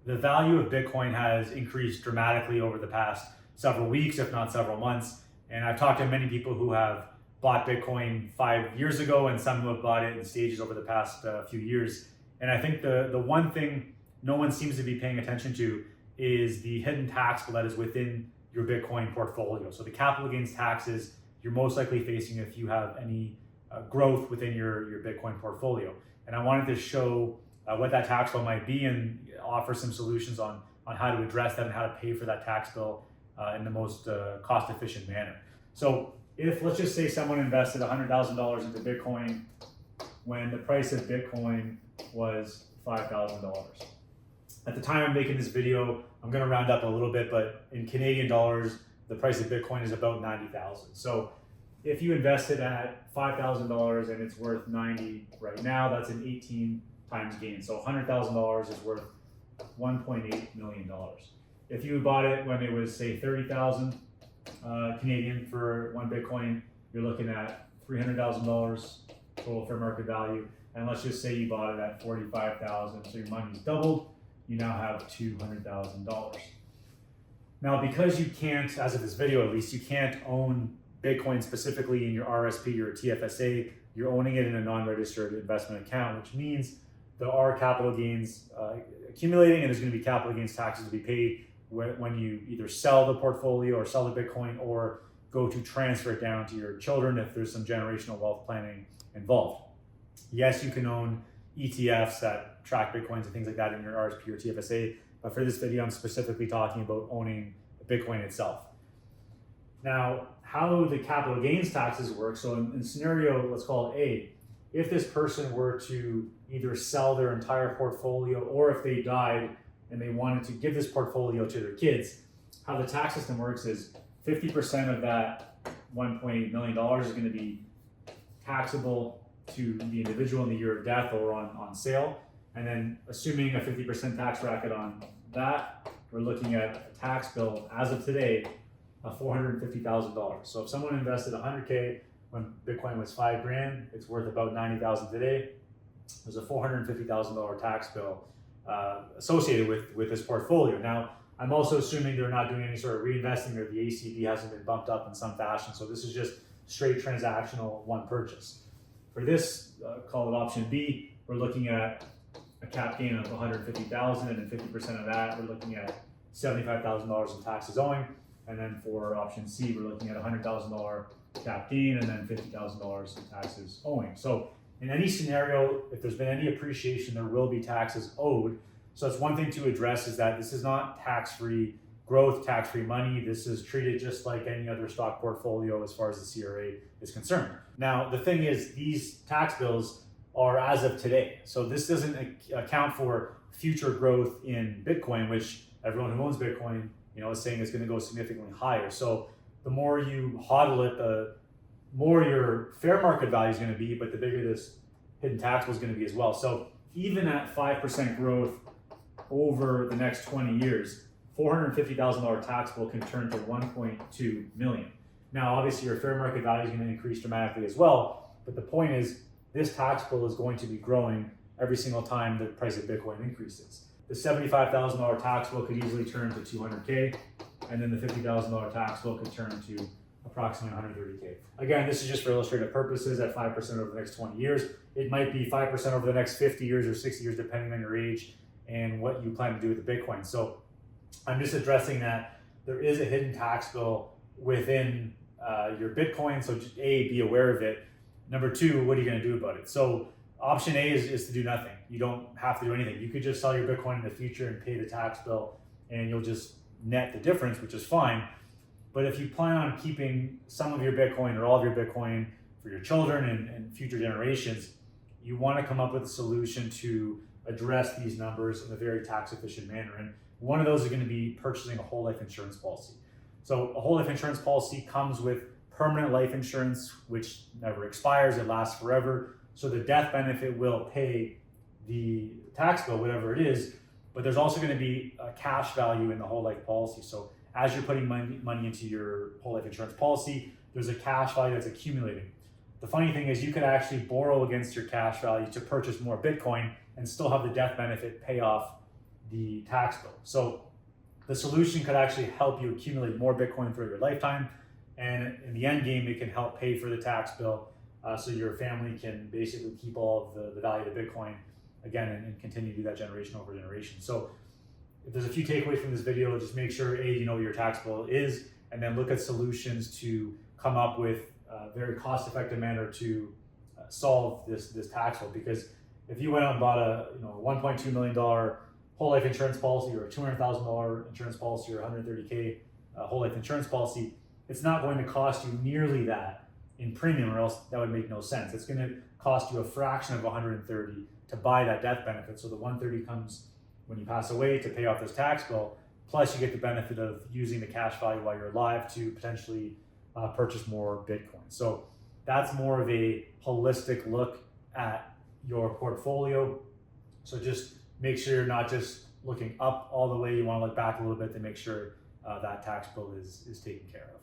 The value of Bitcoin has increased dramatically over the past several weeks, if not several months. And I've talked to many people who have bought Bitcoin 5 years ago, and some who have bought it in stages over the past few years. And I think the one thing no one seems to be paying attention to is the hidden tax bill that is within your Bitcoin portfolio. So the capital gains taxes you're most likely facing if you have any growth within your Bitcoin portfolio. And I wanted to show what that tax bill might be and offer some solutions on how to address that and how to pay for that tax bill in the most cost efficient manner. So if, let's just say, someone invested $100,000 into Bitcoin when the price of Bitcoin was $5,000. At the time I'm making this video, I'm going to round up a little bit, but in Canadian dollars, the price of Bitcoin is about 90,000. So if you invested at $5,000 and it's worth 90 right now, that's an 18 times gain. So $100,000 is worth $1.8 million. If you bought it when it was, say, 30,000 Canadian for one Bitcoin, you're looking at $300,000 total fair market value. And let's just say you bought it at 45,000, so your money's doubled. You now have $200,000. Now, because you can't, as of this video at least, you can't own Bitcoin specifically in your RSP or TFSA, you're owning it in a non-registered investment account, which means there are capital gains accumulating, and there's going to be capital gains taxes to be paid when you either sell the portfolio or sell the Bitcoin or go to transfer it down to your children if there's some generational wealth planning involved. Yes, you can own ETFs that track Bitcoins and things like that in your RSP or TFSA, but for this video, I'm specifically talking about owning Bitcoin itself. Now, how the capital gains taxes work, so in scenario, let's call it A, if this person were to either sell their entire portfolio or if they died and they wanted to give this portfolio to their kids, how the tax system works is 50% of that $1.8 million is going to be taxable to the individual in the year of death or on sale. And then assuming a 50% tax bracket on that, we're looking at a tax bill as of today of $450,000. So if someone invested 100K when Bitcoin was $5,000, it's worth about 90,000 today. There's a $450,000 tax bill associated with this portfolio. Now, I'm also assuming they're not doing any sort of reinvesting, or the ACV hasn't been bumped up in some fashion. So this is just straight transactional one purchase. For this, call it option B, we're looking at a cap gain of 150,000, and then 50% of that, we're looking at $75,000 in taxes owing. And then for option C, we're looking at $100,000 cap gain and then $50,000 in taxes owing. So in any scenario, if there's been any appreciation, there will be taxes owed. So that's one thing to address, is that this is not tax-free growth, tax-free money. This is treated just like any other stock portfolio as far as the CRA is concerned. Now, the thing is, these tax bills are as of today. So this doesn't account for future growth in Bitcoin, which everyone who owns Bitcoin, is saying it's going to go significantly higher. So the more you hodl it, the more your fair market value is going to be, but the bigger this hidden tax bill is going to be as well. So even at 5% growth over the next 20 years, $450,000 tax bill can turn to $1.2 million. Now, obviously, your fair market value is going to increase dramatically as well, but the point is, this tax bill is going to be growing every single time the price of Bitcoin increases. The $75,000 tax bill could easily turn to $200K, and then the $50,000 tax bill could turn to approximately $130K. Again, this is just for illustrative purposes at 5% over the next 20 years. It might be 5% over the next 50 years or 60 years, depending on your age and what you plan to do with the Bitcoin. So I'm just addressing that there is a hidden tax bill within your Bitcoin. So just A, be aware of it. Number two, what are you going to do about it? So option A is to do nothing. You don't have to do anything. You could just sell your Bitcoin in the future and pay the tax bill, and you'll just net the difference, which is fine. But if you plan on keeping some of your Bitcoin or all of your Bitcoin for your children and future generations, you want to come up with a solution to address these numbers in a very tax efficient manner. And one of those is going to be purchasing a whole life insurance policy. So a whole life insurance policy comes with permanent life insurance, which never expires, it lasts forever. So the death benefit will pay the tax bill, whatever it is, but there's also going to be a cash value in the whole life policy. So as you're putting money into your whole life insurance policy, there's a cash value that's accumulating. The funny thing is, you could actually borrow against your cash value to purchase more Bitcoin and still have the death benefit pay off the tax bill. So the solution could actually help you accumulate more Bitcoin throughout your lifetime. And in the end game, it can help pay for the tax bill, so your family can basically keep all of the value of Bitcoin again and continue to do that generation over generation. So if there's a few takeaways from this video, just make sure you know what your tax bill is, and then look at solutions to come up with a very cost-effective manner to solve this tax bill. Because if you went out and bought a $1.2 million whole life insurance policy, or a $200,000 insurance policy, or 130K whole life insurance policy, it's not going to cost you nearly that in premium, or else that would make no sense. It's going to cost you a fraction of 130 to buy that death benefit. So the 130 comes when you pass away to pay off this tax bill, plus you get the benefit of using the cash value while you're alive to potentially purchase more Bitcoin. So that's more of a holistic look at your portfolio. So just make sure you're not just looking up all the way. You want to look back a little bit to make sure that tax bill is taken care of.